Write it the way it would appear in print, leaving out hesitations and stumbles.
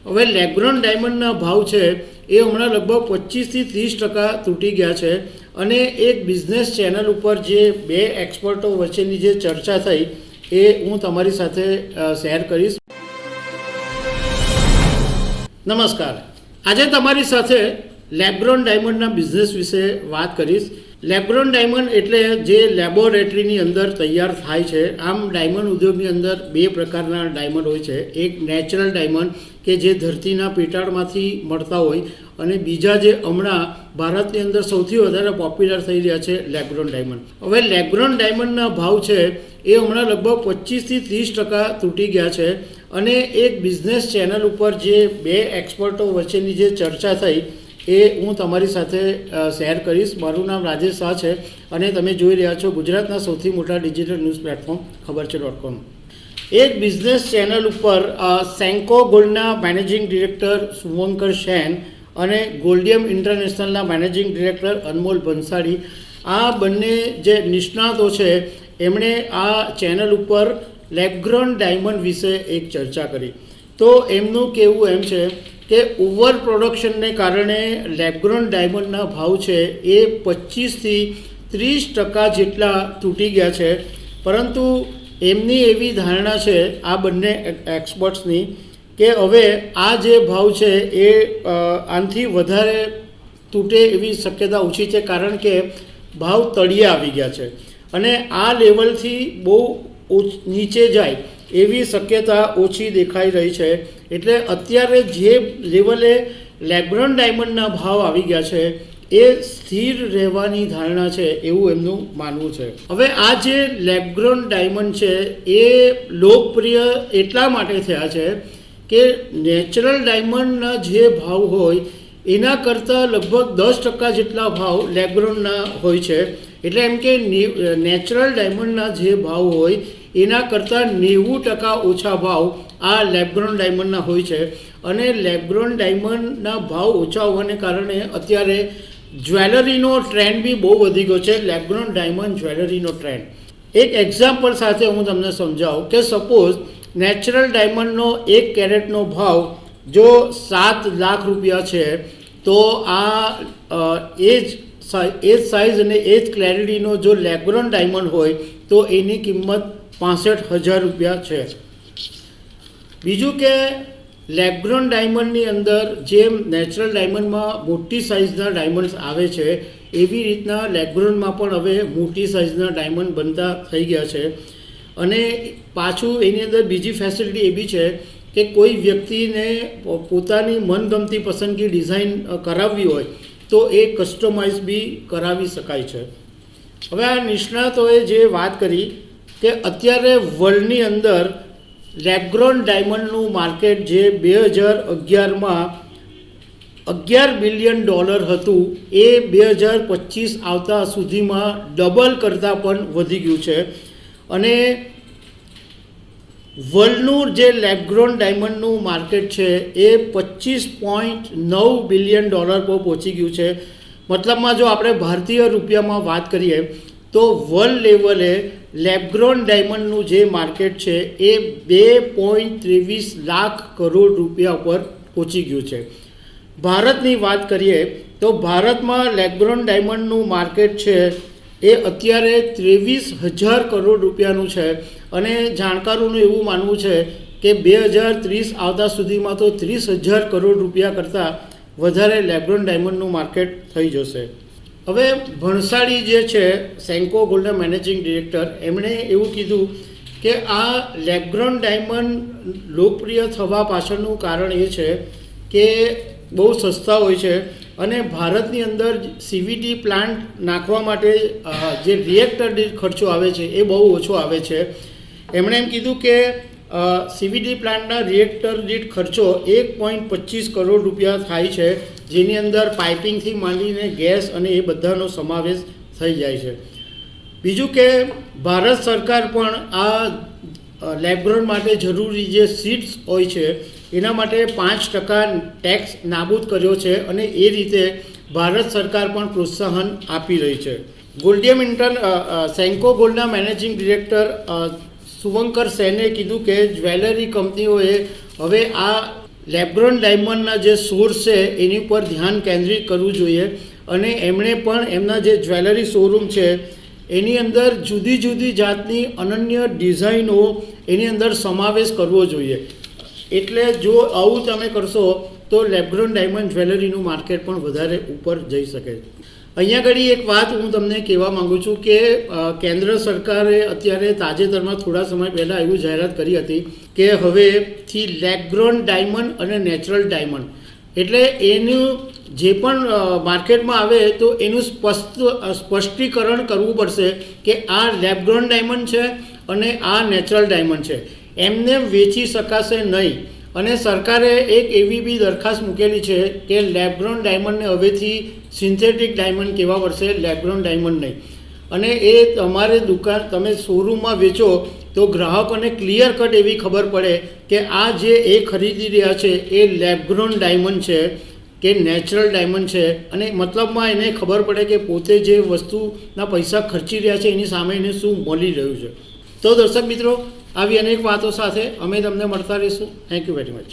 હવે લેબ્રોન ડાયમંડના ભાવ છે એ હમણાં લગભગ 25થી 30% તૂટી ગયા છે અને એક બિઝનેસ ચેનલ ઉપર જે બે એક્સપર્ટો વચ્ચેની જે ચર્ચા થઈ એ હું તમારી સાથે શેર કરીશ. નમસ્કાર, આજે તમારી સાથે લેબ્રોન ડાયમંડના બિઝનેસ વિશે વાત કરીશ. લેબ્રોન ડાયમંડ એટલે જે લેબોરેટરીની અંદર તૈયાર થાય છે. આમ ડાયમંડ ઉદ્યોગની અંદર બે પ્રકારના ડાયમંડ હોય છે. એક નેચરલ ડાયમંડ કે જે ધરતીના પેટાળમાંથી મળતા હોય અને બીજા જે હમણાં ભારતની અંદર સૌથી વધારે પોપ્યુલર થઈ રહ્યા છે લેબ્રોન ડાયમંડ. હવે લેબ્રોન ડાયમંડના ભાવ છે એ હમણાં લગભગ 25થી 30% તૂટી ગયા છે અને એક બિઝનેસ ચેનલ ઉપર જે બે એક્સપર્ટો વચ્ચેની જે ચર્ચા થઈ એ હું તમારી સાથે શેર કરીશ. મારું નામ રાજેશ શાહ છે અને તમે જોઈ રહ્યા છો ગુજરાતના સૌથી મોટા ડિજિટલ ન્યૂઝ પ્લેટફોર્મ ખબર છે .com. એક બિઝનેસ ચેનલ ઉપર સેન્કો ગોલ્ડના મેનેજિંગ ડિરેક્ટર શુભંકર સેન અને ગોલ્ડિયમ ઇન્ટરનેશનલના મેનેજિંગ ડિરેક્ટર અનમોલ ભંસાળી, આ બંને જે નિષ્ણાતો છે એમણે આ ચેનલ ઉપર લેબ્રોન ડાયમંડ વિશે એક ચર્ચા કરી. તો એમનું કહેવું એમ છે કે ઓવર પ્રોડક્શનને કારણે લેબ્રોન ડાયમંડના ભાવ છે એ 25થી 30% જેટલા તૂટી ગયા છે. પરંતુ એમની એવી ધારણા છે આ બંને એક્સપર્ટ્સની કે હવે આ જે ભાવ છે એ આનાથી વધારે તૂટે એવી શક્યતા ઓછી છે, કારણ કે ભાવ તળિયે આવી ગયા છે અને આ લેવલથી બહુ નીચે જાય એવી શક્યતા ઓછી દેખાઈ રહી છે. એટલે અત્યારે જે લેવલે લેબ્રોન ડાયમંડના ભાવ આવી ગયા છે એ સ્થિર રહેવાની ધારણા છે એવું એમનું માનવું છે. હવે આ જે લેબ્રોન ડાયમંડ છે એ લોકપ્રિય એટલા માટે થયા છે કે નેચરલ ડાયમંડના જે ભાવ હોય એના કરતાં લગભગ 10% જેટલા ભાવ લેબ્રોનના હોય છે. એટલે એમ કે નેચરલ ડાયમંડના જે ભાવ હોય એના કરતાં 90% ઓછા ભાવ આ લેબ્રોન ડાયમંડના હોય છે. અને લેબ્રોન ડાયમંડના ભાવ ઓછા હોવાને કારણે અત્યારે જ્વેલરીનો ટ્રેન્ડ બી બહુ વધી ગયો છે. લેબ્રોન ડાયમંડ જ્વેલરીનો ટ્રેન્ડ એક એક્ઝામ્પલ સાથે હું તમને સમજાવું કે સપોઝ નેચરલ ડાયમંડનો 1 કેરેટનો ભાવ જો 7 લાખ રૂપિયા છે તો આ એ જ સાઇઝ અને એ જ ક્લેરિટીનો જો લેબ્રોન ડાયમંડ હોય તો એની કિંમત 65,000 રૂપિયા છે. બીજું કે લેબ્રોન ડાયમંડની અંદર જેમ નેચરલ ડાયમંડમાં મોટી સાઇઝના ડાયમંડ્સ આવે છે એવી રીતના લેબ્રોનમાં પણ હવે મોટી સાઇઝના ડાયમંડ બનતા થઈ ગયા છે. અને પાછું એની અંદર બીજી ફેસિલિટી એવી છે કે કોઈ વ્યક્તિને પોતાની મનગમતી પસંદગી ડિઝાઇન કરાવવી હોય તો એ કસ્ટમાઇઝ બી કરાવી શકાય છે. હવે આ નિષ્ણાતોએ જે વાત કરી કે અત્યારે વર્લ્ડની અંદર લેબ્રોન ડાયમંડનું માર્કેટ જે 2011માં $11 બિલિયન હતું એ 2025 આવતા સુધીમાં ડબલ કરતાં પણ વધી ગયું છે. અને વર્લ્ડનું જે લેબ્રોન ડાયમંડનું માર્કેટ છે એ $25.9 બિલિયન પર પહોંચી ગયું છે. મતલબમાં જો આપણે ભારતીય રૂપિયામાં વાત કરીએ તો વર્લ્ડ લેવલે લેબ્રોન ડાયમંડનું જે માર્કેટ છે એ 2.23 લાખ કરોડ રૂપિયા પર પહોંચી ગયું છે. ભારતની વાત કરીએ તો ભારતમાં લેબ્રોન ડાયમંડનું માર્કેટ છે એ અત્યારે 23,000 કરોડ રૂપિયાનું છે. અને જાણકારોનું એવું માનવું છે કે 2030 આવતા સુધીમાં તો 30,000 કરોડ રૂપિયા કરતાં વધારે લેબ્રોન ડાયમંડનું માર્કેટ થઈ જશે. હવે ભણસાળી જે છે સેન્કો ગોલ્ડના મેનેજિંગ ડિરેક્ટર, એમણે એવું કીધું કે આ લેબ્રોન ડાયમંડ લોકપ્રિય થવા પાછળનું કારણ એ છે કે બહુ સસ્તા હોય છે અને ભારતની અંદર CVD પ્લાન્ટ નાખવા માટે જે રિએક્ટર દીઠ ખર્ચો આવે છે એ બહુ ઓછો આવે છે. એમણે એમ કીધું કે CVD પ્લાન્ટના રિએક્ટર દીઠ ખર્ચો 1.25 કરોડ રૂપિયા થાય છે, જેની અંદર પાઇપિંગથી માંડીને ગેસ અને એ બધાનો સમાવેશ થઈ જાય છે. બીજું કે ભારત સરકાર પણ આ લેબ્રોન માટે જરૂરી જે સીડ્સ હોય છે એના માટે 5% ટેક્સ નાબૂદ કર્યો છે અને એ રીતે ભારત સરકાર પણ પ્રોત્સાહન આપી રહી છે. ગોલ્ડિયમ સેન્કો ગોલ્ડના મેનેજિંગ ડિરેક્ટર શુભંકર સેને કીધું કે જ્વેલરી કંપનીઓએ હવે આ લેબગ્રોન ડાયમંડના જે સોર્સ છે એની ઉપર ધ્યાન કેન્દ્રિત કરવું જોઈએ અને એમણે પણ એમના જે જ્વેલરી શોરૂમ છે એની અંદર જુદી જુદી જાતની અનન્ય ડિઝાઇનો એની અંદર સમાવેશ કરવો જોઈએ. એટલે જો આવું તમે કરશો તો લેબગ્રોન ડાયમંડ જ્વેલરીનું માર્કેટ પણ વધારે ઉપર જઈ શકે. અહીંયા આગળ એક વાત હું તમને કહેવા માગું છું કે કેન્દ્ર સરકારે અત્યારે તાજેતરમાં થોડા સમય પહેલાં એવું જાહેરાત કરી હતી કે હવેથી લેબગ્રોન ડાયમંડ અને નેચરલ ડાયમંડ એટલે એનું જે પણ માર્કેટમાં આવે તો એનું સ્પષ્ટીકરણ કરવું પડશે કે આ લેબગ્રોન ડાયમંડ છે અને આ નેચરલ ડાયમંડ છે. એમને વેચી શકાશે નહીં. અને સરકારે એક એવી બી દરખાસ્ત મૂકેલી છે કે લેબગ્રોન ડાયમંડને હવેથી સિન્થેટિક ડાયમંડ કહેવા પડશે, લેબગ્રોન ડાયમંડ નહીં. અને એ તમારે દુકાન તમે શોરૂમમાં વેચો તો ગ્રાહકોને ક્લિયર કટ એવી ખબર પડે કે આ જે એ ખરીદી રહ્યા છે એ લેબગ્રોન ડાયમંડ છે કે નેચરલ ડાયમંડ છે. અને મતલબમાં એને ખબર પડે કે પોતે જે વસ્તુના પૈસા ખર્ચી રહ્યા છે એની સામે એને શું મળી રહ્યું છે. તો દર્શક મિત્રો, આવી અનેક વાતો સાથે અમે તમને મળતા રહીશું. Thank you very much.